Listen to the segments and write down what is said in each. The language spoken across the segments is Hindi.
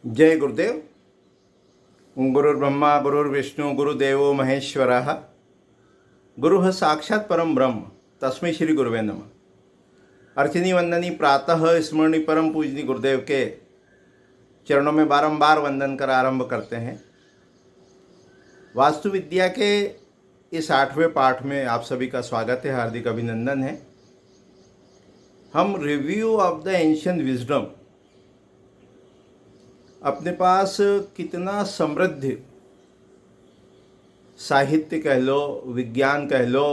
जय गुरुदेव। गुरुर्ब्रह्मा गुरुर्विष्णु गुरुदेवो महेश्वरः। गुरुः साक्षात् परम ब्रह्म तस्मै श्री गुरुवे नमः। अर्चनी वंदनी प्रातः स्मरणी परम पूजनी गुरुदेव के चरणों में बारंबार वंदन कर आरंभ करते हैं। वास्तु विद्या के इस 8वें पाठ में आप सभी का स्वागत है, हार्दिक अभिनंदन है। हम review of the ancient wisdom, अपने पास कितना समृद्ध साहित्य कह लो, विज्ञान कह लो,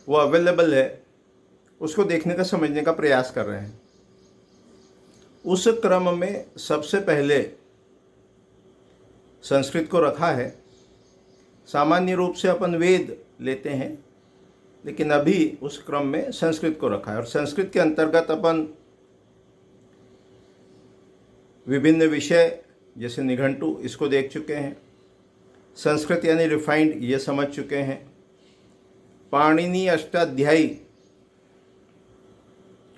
वो अवेलेबल है, उसको देखने का, समझने का प्रयास कर रहे हैं। उस क्रम में सबसे पहले संस्कृत को रखा है। सामान्य रूप से अपन वेद लेते हैं, लेकिन अभी उस क्रम में संस्कृत को रखा है। और संस्कृत के अंतर्गत अपन विभिन्न विषय जैसे निघंटु, इसको देख चुके हैं। संस्कृत यानी रिफाइंड, ये समझ चुके हैं। पाणिनि अष्टाध्यायी,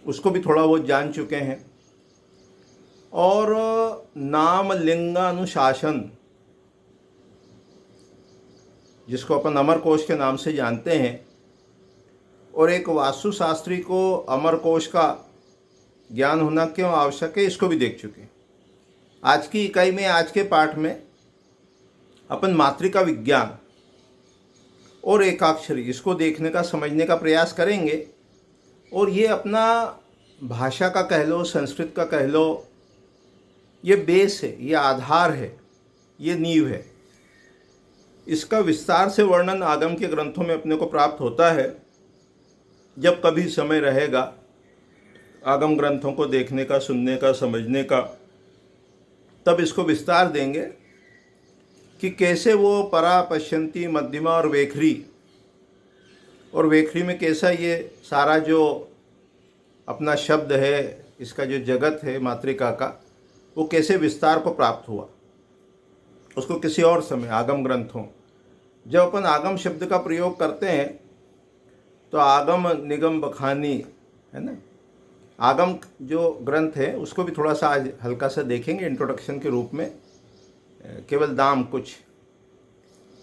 उसको भी थोड़ा बहुत जान चुके हैं। और नाम लिंगानुशासन, जिसको अपन अमरकोश के नाम से जानते हैं, और एक वास्तुशास्त्री को अमरकोश का ज्ञान होना क्यों आवश्यक है, इसको भी देख चुके हैं। आज की इकाई में, आज के पाठ में अपन मातृका विज्ञान और एकाक्षरी, इसको देखने का, समझने का प्रयास करेंगे। और ये अपना भाषा का कह लो, संस्कृत का कह लो, ये बेस है, ये आधार है, ये नींव है। इसका विस्तार से वर्णन आगम के ग्रंथों में अपने को प्राप्त होता है। जब कभी समय रहेगा आगम ग्रंथों को देखने का, सुनने का, समझने का, तब इसको विस्तार देंगे कि कैसे वो परा, पश्यंती, मध्यमा और वेखरी, और वेखरी में कैसा ये सारा जो अपना शब्द है, इसका जो जगत है मातृका का, वो कैसे विस्तार को प्राप्त हुआ, उसको किसी और समय आगम ग्रंथों, जब अपन आगम शब्द का प्रयोग करते हैं तो आगम, निगम, बखानी, है ना। आगम जो ग्रंथ है उसको भी थोड़ा सा आज हल्का सा देखेंगे इंट्रोडक्शन के रूप में, केवल दाम कुछ।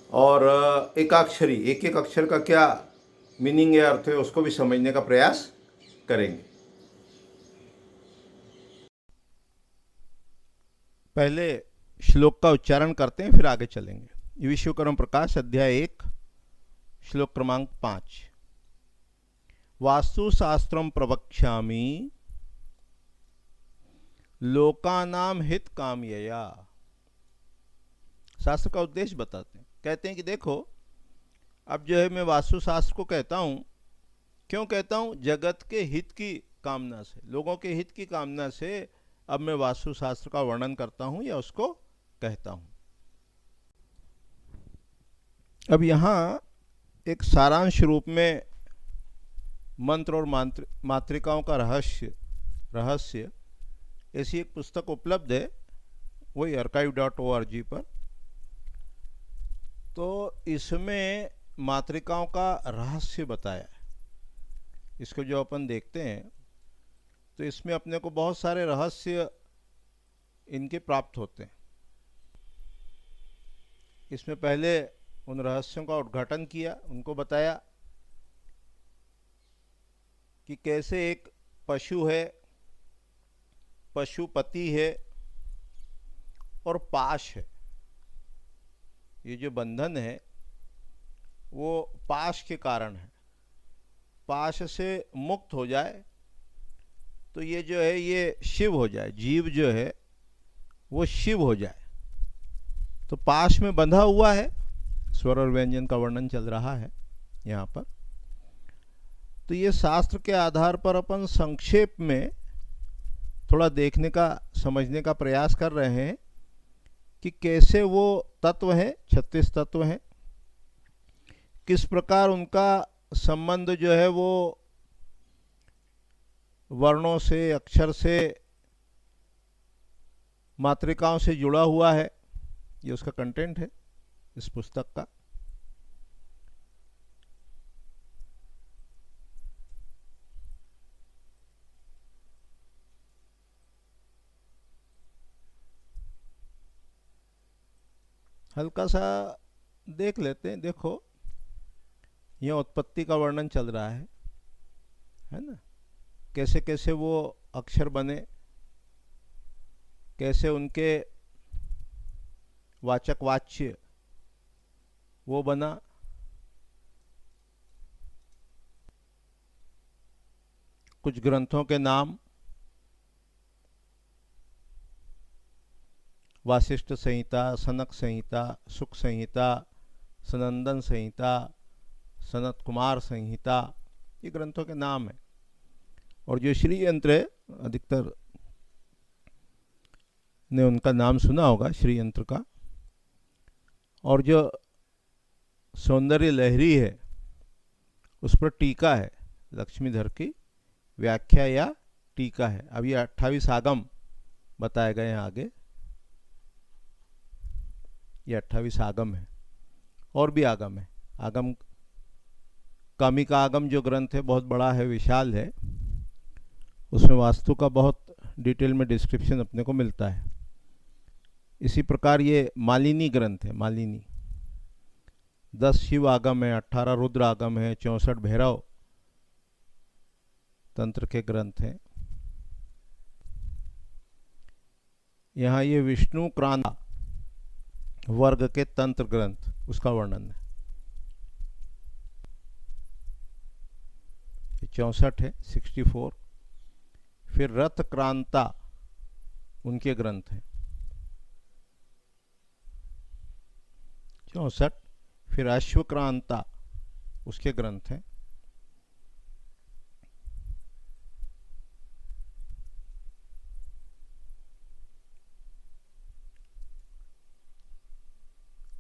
और एकाक्षरी, एक एक अक्षर का क्या मीनिंग है, अर्थ है, उसको भी समझने का प्रयास करेंगे। पहले श्लोक का उच्चारण करते हैं, फिर आगे चलेंगे। विश्वकर्म प्रकाश, अध्याय 1, श्लोक क्रमांक 5। वास्तुशास्त्रम प्रवक्ष्यामि लोकानाम हित कामयया। शास्त्र का उद्देश्य बताते हैं। कहते हैं कि देखो, अब जो है मैं वास्तुशास्त्र को कहता हूँ। क्यों कहता हूँ? जगत के हित की कामना से, लोगों के हित की कामना से अब मैं वास्तुशास्त्र का वर्णन करता हूँ या उसको कहता हूँ। अब यहाँ एक सारांश रूप में मंत्र और मातृकाओं का रहस्य ऐसी एक पुस्तक उपलब्ध है, वही archive.org पर। तो इसमें मातृकाओं का रहस्य बताया है। इसको जो अपन देखते हैं तो इसमें अपने को बहुत सारे रहस्य इनके प्राप्त होते हैं। इसमें पहले उन रहस्यों का उद्घाटन किया, उनको बताया कि कैसे एक पशु है, पशुपति है और पाश है। ये जो बंधन है वो पाश के कारण है। पाश से मुक्त हो जाए तो ये जो है ये शिव हो जाए, जीव जो है वो शिव हो जाए। तो पाश में बंधा हुआ है, स्वर और व्यंजन का वर्णन चल रहा है यहाँ पर। तो ये शास्त्र के आधार पर अपन संक्षेप में थोड़ा देखने का, समझने का प्रयास कर रहे हैं कि कैसे वो तत्व हैं, 36 तत्व हैं, किस प्रकार उनका संबंध जो है वो वर्णों से, अक्षर से, मातृकाओं से जुड़ा हुआ है। ये उसका कंटेंट है इस पुस्तक का। हल्का सा देख लेते हैं। देखो, यहाँ उत्पत्ति का वर्णन चल रहा है ना, कैसे कैसे वो अक्षर बने, कैसे उनके वाचक वाच्य वो बना। कुछ ग्रंथों के नाम वासिष्ठ संहिता, सनक संहिता, सुख संहिता, सनंदन संहिता, सनत कुमार संहिता, ये ग्रंथों के नाम हैं। और जो श्री यंत्र है, अधिकतर ने उनका नाम सुना होगा, श्री यंत्र का। और जो सौंदर्य लहरी है उस पर टीका है, लक्ष्मीधर की व्याख्या या टीका है। अब ये 28 आगम बताए गए हैं आगे, ये 28 आगम है। और भी आगम है। आगम कामिका आगम जो ग्रंथ है बहुत बड़ा है, विशाल है, उसमें वास्तु का बहुत डिटेल में डिस्क्रिप्शन अपने को मिलता है। इसी प्रकार ये मालिनी ग्रंथ है, मालिनी 10 शिव आगम है, 18 रुद्र आगम है, 64 भैरव तंत्र के ग्रंथ हैं। यहाँ ये विष्णु क्रांत वर्ग के तंत्र ग्रंथ, उसका वर्णन है। 64 है, 64। फिर रथ क्रांता उनके ग्रंथ हैं 64। फिर अश्वक्रांता उसके ग्रंथ हैं।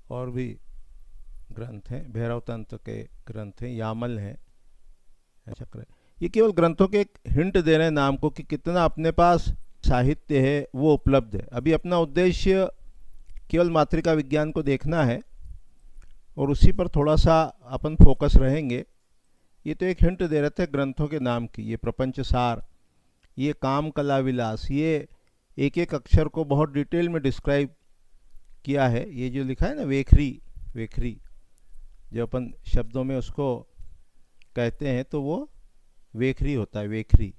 और भी ग्रंथ हैं, भैरव तंत्र के ग्रंथ हैं, यामल हैं, चक्र। ये केवल ग्रंथों के एक हिंट दे रहे हैं नाम को कि कितना अपने पास साहित्य है वो उपलब्ध है। अभी अपना उद्देश्य केवल मातृका विज्ञान को देखना है और उसी पर थोड़ा सा अपन फोकस रहेंगे। ये तो एक हिंट दे रहे थे ग्रंथों के नाम की। ये प्रपंच सार, ये काम कला विलास, ये एक एक अक्षर को बहुत डिटेल में डिस्क्राइब किया है। ये जो लिखा है ना वेखरी, वेखरी जो अपन शब्दों में उसको कहते हैं तो वो वेखरी होता है, वेखरी।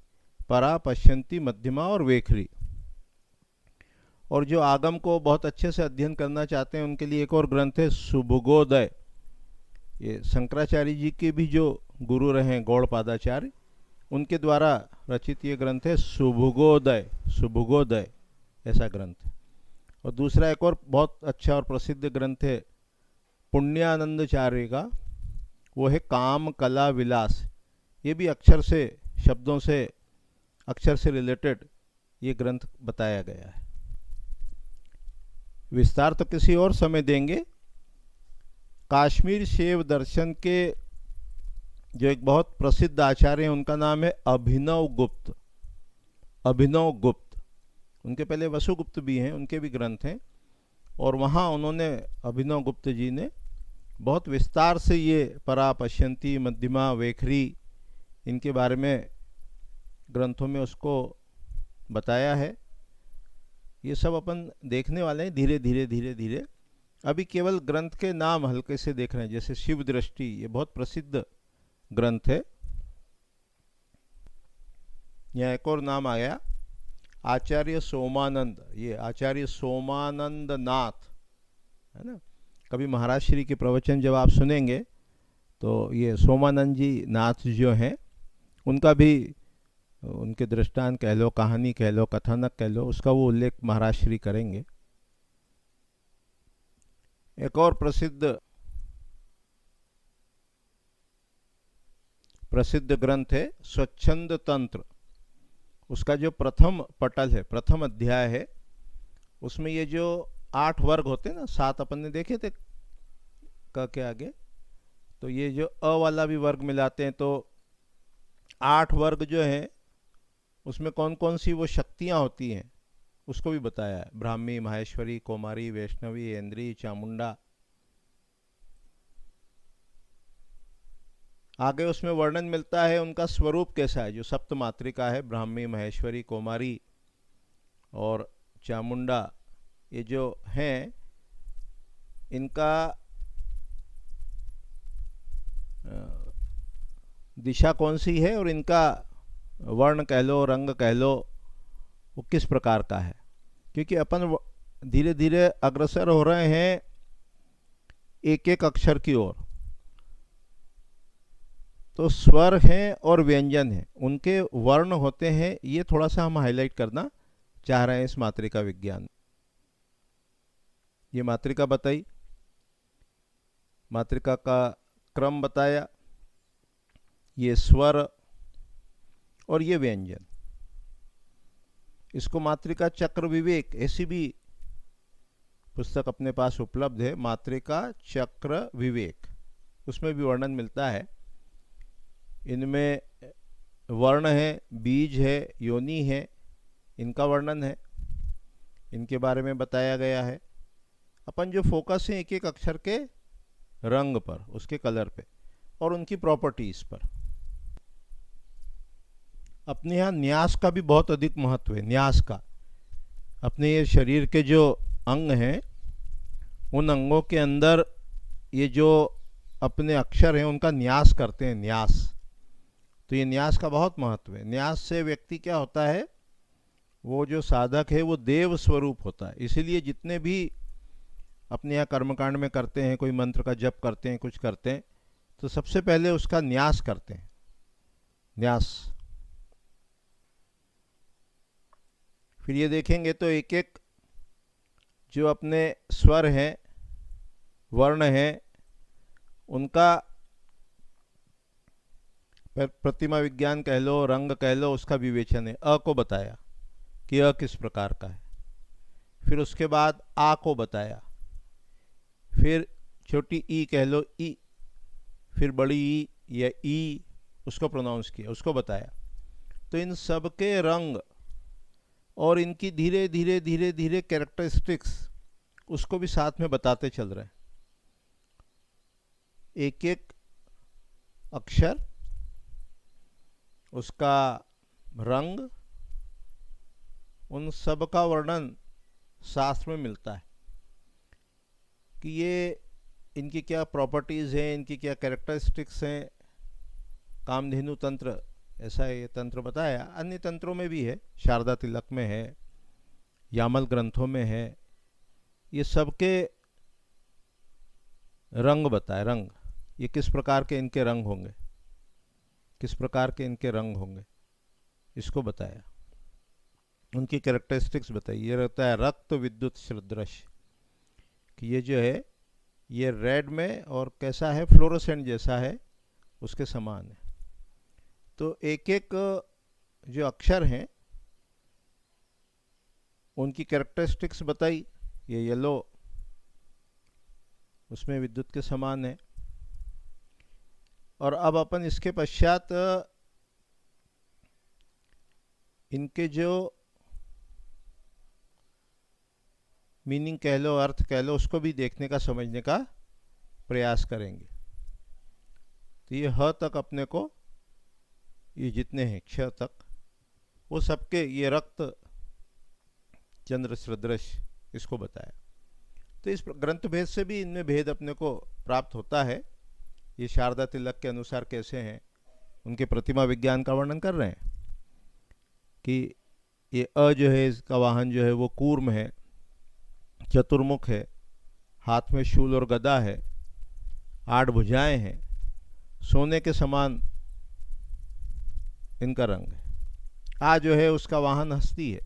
परा, पश्यंती, मध्यमा और वेखरी। और जो आगम को बहुत अच्छे से अध्ययन करना चाहते हैं उनके लिए एक और ग्रंथ है सुभगोदय। ये शंकराचार्य जी के भी जो गुरु रहे गौड़पादाचार्य, उनके द्वारा रचित ये ग्रंथ है सुभगोदय, सुभगोदय ऐसा ग्रंथ है। और दूसरा एक और बहुत अच्छा और प्रसिद्ध ग्रंथ है पुण्यानंदचार्य का, वो है काम कला विलास। ये भी अक्षर से, शब्दों से, अक्षर से रिलेटेड ये ग्रंथ बताया गया है। विस्तार तो किसी और समय देंगे। काश्मीर शैव दर्शन के जो एक बहुत प्रसिद्ध आचार्य हैं उनका नाम है अभिनव गुप्त, अभिनव गुप्त। उनके पहले वसुगुप्त भी हैं, उनके भी ग्रंथ हैं। और वहाँ उन्होंने, अभिनव गुप्त जी ने बहुत विस्तार से ये परा, पश्यंती, मध्यमा, वेखरी, इनके बारे में ग्रंथों में उसको बताया है। ये सब अपन देखने वाले हैं धीरे धीरे धीरे धीरे। अभी केवल ग्रंथ के नाम हल्के से देख रहे हैं। जैसे शिव दृष्टि, ये बहुत प्रसिद्ध ग्रंथ है। यहाँ एक और नाम आया आचार्य सोमानंद। ये आचार्य सोमानंद नाथ है ना। कभी महाराज श्री के प्रवचन जब आप सुनेंगे तो ये सोमानंद जी नाथ जो हैं उनका भी, उनके दृष्टांत कह लो, कहानी कह लो, कथानक कह लो, उसका वो उल्लेख महाराज श्री करेंगे। एक और प्रसिद्ध ग्रंथ है स्वच्छंद तंत्र। उसका जो प्रथम पटल है, प्रथम अध्याय है, उसमें ये जो 8 वर्ग होते हैं ना, 7 अपन ने देखे थे क के आगे, तो ये जो अ वाला भी वर्ग मिलाते हैं तो 8 वर्ग जो है उसमें कौन कौन सी वो शक्तियाँ होती हैं उसको भी बताया है। ब्राह्मी, माहेश्वरी, कौमारी, वैष्णवी, इंद्री, चामुंडा। आगे उसमें वर्णन मिलता है उनका स्वरूप कैसा है। जो सप्त मातृका है, ब्राह्मी, महेश्वरी, कौमारी और चामुंडा, ये जो हैं इनका दिशा कौन सी है और इनका वर्ण कह लो, रंग कह लो, वो किस प्रकार का है। क्योंकि अपन धीरे धीरे अग्रसर हो रहे हैं एक एक अक्षर की ओर। तो स्वर हैं और व्यंजन हैं, उनके वर्ण होते हैं, ये थोड़ा सा हम हाईलाइट करना चाह रहे हैं इस मात्रिका विज्ञान। ये मात्रिका बताई, मात्रिका का क्रम बताया, ये स्वर और ये व्यंजन। इसको मात्रिका चक्र विवेक, ऐसी भी पुस्तक अपने पास उपलब्ध है, मात्रिका चक्र विवेक, उसमें भी वर्णन मिलता है। इनमें वर्ण है, बीज है, योनि है, इनका वर्णन है, इनके बारे में बताया गया है। अपन जो फोकस है एक एक अक्षर के रंग पर, उसके कलर पे और उनकी प्रॉपर्टीज पर। अपने यहाँ न्यास का भी बहुत अधिक महत्व है। न्यास का, अपने ये शरीर के जो अंग हैं, उन अंगों के अंदर ये जो अपने अक्षर हैं उनका न्यास करते हैं, न्यास। तो ये न्यास का बहुत महत्व है। न्यास से व्यक्ति क्या होता है, वो जो साधक है वो देव स्वरूप होता है। इसीलिए जितने भी अपने यहाँ कर्मकांड में करते हैं, कोई मंत्र का जप करते हैं, कुछ करते हैं, तो सबसे पहले उसका न्यास करते हैं, न्यास। फिर ये देखेंगे तो एक एक जो अपने स्वर हैं, वर्ण हैं, उनका प्रतिमा विज्ञान कह लो, रंग कह लो, उसका विवेचन है। अ को बताया कि अ किस प्रकार का है। फिर उसके बाद आ को बताया, फिर छोटी ई कह लो, ई, फिर बड़ी ई या ई, उसको प्रोनाउंस किया, उसको बताया। तो इन सब के रंग और इनकी धीरे धीरे धीरे धीरे कैरेक्टरिस्टिक्स, उसको भी साथ में बताते चल रहे हैं। एक एक अक्षर, उसका रंग, उन सब का वर्णन शास्त्र में मिलता है कि ये इनकी क्या प्रॉपर्टीज़ हैं, इनकी क्या कैरेक्टरिस्टिक्स हैं। कामधेनु तंत्र, ऐसा ये तंत्र बताया। अन्य तंत्रों में भी है, शारदा तिलक में है, यामल ग्रंथों में है। ये सबके रंग बताए, रंग, ये किस प्रकार के इनके रंग होंगे, किस प्रकार के इनके रंग होंगे, इसको बताया। उनकी कैरेक्टरिस्टिक्स बताई। ये रहता है रक्त विद्युत सदृश, कि ये जो है ये रेड में और कैसा है, फ्लोरोसेंट जैसा है, उसके समान है। तो एक एक जो अक्षर हैं उनकी कैरेक्टरिस्टिक्स बताई। ये येलो, उसमें विद्युत के समान है। और अब अपन इसके पश्चात इनके जो मीनिंग कह लो, अर्थ कह लो, उसको भी देखने का, समझने का प्रयास करेंगे। तो ये ह तक अपने को, ये जितने हैं क्ष तक, वो सबके ये रक्त चंद्र सदृश, इसको बताया। तो इस ग्रंथ भेद से भी इनमें भेद अपने को प्राप्त होता है। ये शारदा तिलक के अनुसार कैसे हैं, उनके प्रतिमा विज्ञान का वर्णन कर रहे हैं कि ये अ जो है, इसका वाहन जो है वो कूर्म है, चतुर्मुख है, हाथ में शूल और गदा है, 8 भुजाएं हैं, सोने के समान इनका रंग है। आ जो है उसका वाहन हस्ती है।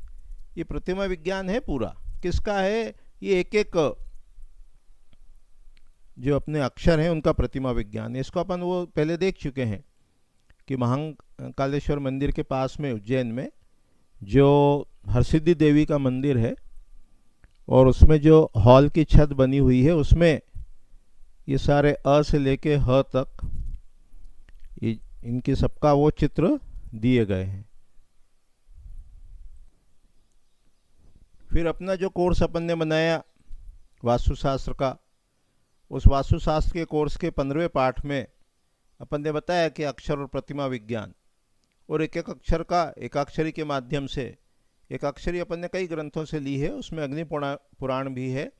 ये प्रतिमा विज्ञान है पूरा। किसका है, ये एक एक जो अपने अक्षर हैं उनका प्रतिमा विज्ञान है। इसको अपन वो पहले देख चुके हैं कि महाकालेश्वर मंदिर के पास में उज्जैन में जो हरसिद्धि देवी का मंदिर है, और उसमें जो हॉल की छत बनी हुई है, उसमें ये सारे अ से लेके ह तक ये इनके सबका वो चित्र दिए गए हैं। फिर अपना जो कोर्स अपन ने बनाया वास्तुशास्त्र का, उस वास्तुशास्त्र के कोर्स के 15वें पाठ में अपन ने बताया कि अक्षर और प्रतिमा विज्ञान, और एक एक अक्षर का एकाक्षरी के माध्यम से, एकाक्षरी अपन ने कई ग्रंथों से ली है, उसमें अग्नि पुराण भी है,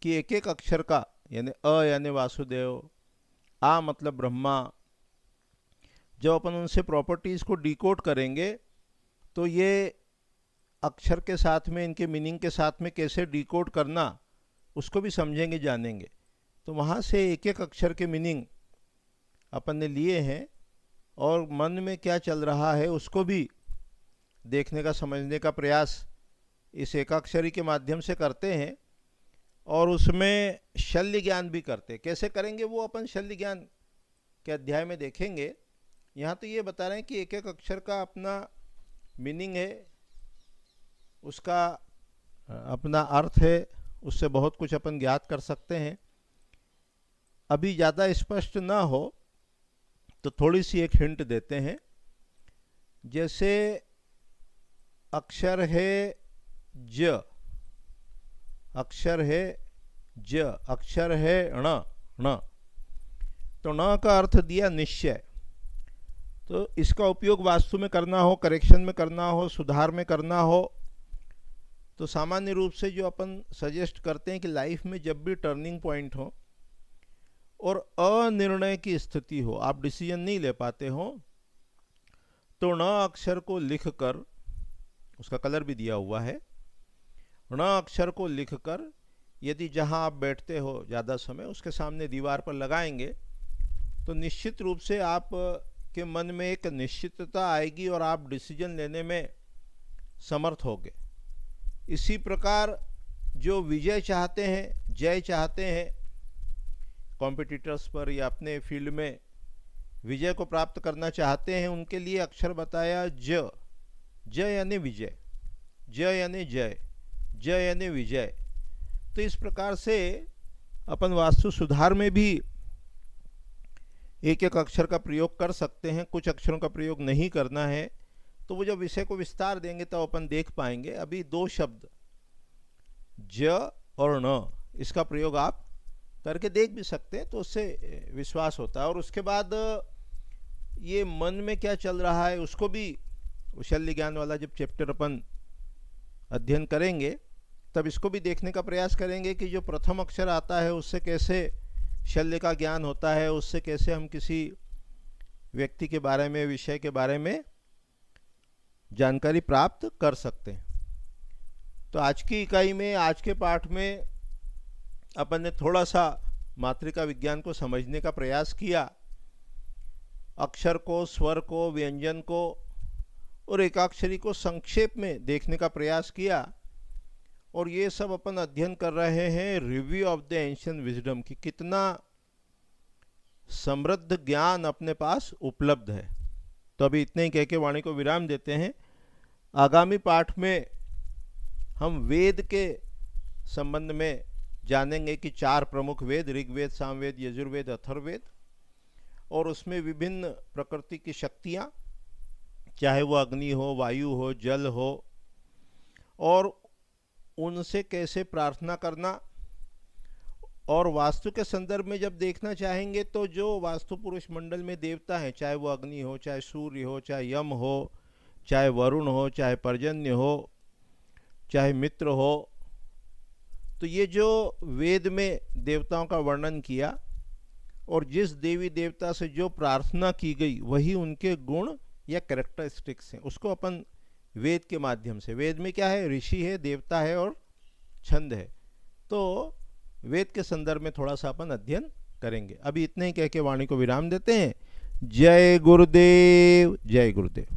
कि एक एक अक्षर का यानी अ यानी वासुदेव, आ मतलब ब्रह्मा। जब अपन उनसे प्रॉपर्टीज़ को डिकोड करेंगे तो ये अक्षर के साथ में, इनके मीनिंग के साथ में कैसे डिकोड करना, उसको भी समझेंगे, जानेंगे। तो वहाँ से एक एक अक्षर के मीनिंग अपन ने लिए हैं और मन में क्या चल रहा है उसको भी देखने का, समझने का प्रयास इस एकाक्षरी के माध्यम से करते हैं। और उसमें शल्य ज्ञान भी करते हैं। कैसे करेंगे वो अपन शल्य ज्ञान के अध्याय में देखेंगे। यहाँ तो ये बता रहे हैं कि एक एक अक्षर का अपना मीनिंग है, उसका अपना अर्थ है, उससे बहुत कुछ अपन ज्ञात कर सकते हैं। अभी ज़्यादा स्पष्ट ना हो तो थोड़ी सी एक हिंट देते हैं। जैसे अक्षर है ज, अक्षर है ज, अक्षर है ण, ण, तो ण का अर्थ दिया निश्चय। तो इसका उपयोग वास्तु में करना हो, करेक्शन में करना हो, सुधार में करना हो, तो सामान्य रूप से जो अपन सजेस्ट करते हैं कि लाइफ में जब भी टर्निंग पॉइंट हो और अनिर्णय की स्थिति हो, आप डिसीजन नहीं ले पाते हो, तो ण अक्षर को लिखकर, उसका कलर भी दिया हुआ है, ण अक्षर को लिखकर यदि जहां आप बैठते हो ज़्यादा समय, उसके सामने दीवार पर लगाएंगे तो निश्चित रूप से आप के मन में एक निश्चितता आएगी और आप डिसीजन लेने में समर्थ होंगे। इसी प्रकार जो विजय चाहते हैं, जय चाहते हैं कॉम्पिटिटर्स पर या अपने फील्ड में विजय को प्राप्त करना चाहते हैं, उनके लिए अक्षर बताया ज। ज यानी विजय, ज यानी जय, ज यानी विजय। तो इस प्रकार से अपन वास्तु सुधार में भी एक एक अक्षर का प्रयोग कर सकते हैं। कुछ अक्षरों का प्रयोग नहीं करना है, तो वो जब विषय को विस्तार देंगे तो अपन देख पाएंगे। अभी दो शब्द ज और न, इसका प्रयोग आप करके देख भी सकते हैं, तो उससे विश्वास होता है। और उसके बाद ये मन में क्या चल रहा है उसको भी, शल्य ज्ञान वाला जब चैप्टर अपन अध्ययन करेंगे तब इसको भी देखने का प्रयास करेंगे कि जो प्रथम अक्षर आता है उससे कैसे शल्य का ज्ञान होता है, उससे कैसे हम किसी व्यक्ति के बारे में, विषय के बारे में जानकारी प्राप्त कर सकते हैं। तो आज की इकाई में, आज के पाठ में अपन ने थोड़ा सा मातृका विज्ञान को समझने का प्रयास किया। अक्षर को, स्वर को, व्यंजन को और एकाक्षरी को संक्षेप में देखने का प्रयास किया। और ये सब अपन अध्ययन कर रहे हैं review of the ancient wisdom की, कितना समृद्ध ज्ञान अपने पास उपलब्ध है। तो अभी इतने ही कह के वाणी को विराम देते हैं। आगामी पाठ में हम वेद के संबंध में जानेंगे कि 4 प्रमुख वेद, ऋग्वेद, सामवेद, यजुर्वेद, अथर्ववेद, और उसमें विभिन्न प्रकृति की शक्तियाँ, चाहे वो अग्नि हो, वायु हो, जल हो, और उनसे कैसे प्रार्थना करना। और वास्तु के संदर्भ में जब देखना चाहेंगे तो जो वास्तु पुरुष मंडल में देवता हैं, चाहे वो अग्नि हो, चाहे सूर्य हो, चाहे यम हो, चाहे वरुण हो, चाहे पर्जन्य हो, चाहे मित्र हो, तो ये जो वेद में देवताओं का वर्णन किया और जिस देवी देवता से जो प्रार्थना की गई वही उनके गुण या कैरेक्टरिस्टिक्स हैं, उसको अपन वेद के माध्यम से, वेद में क्या है, ऋषि है, देवता है और छंद है, तो वेद के संदर्भ में थोड़ा सा अपन अध्ययन करेंगे। अभी इतने ही कह के वाणी को विराम देते हैं। जय गुरुदेव, जय गुरुदेव।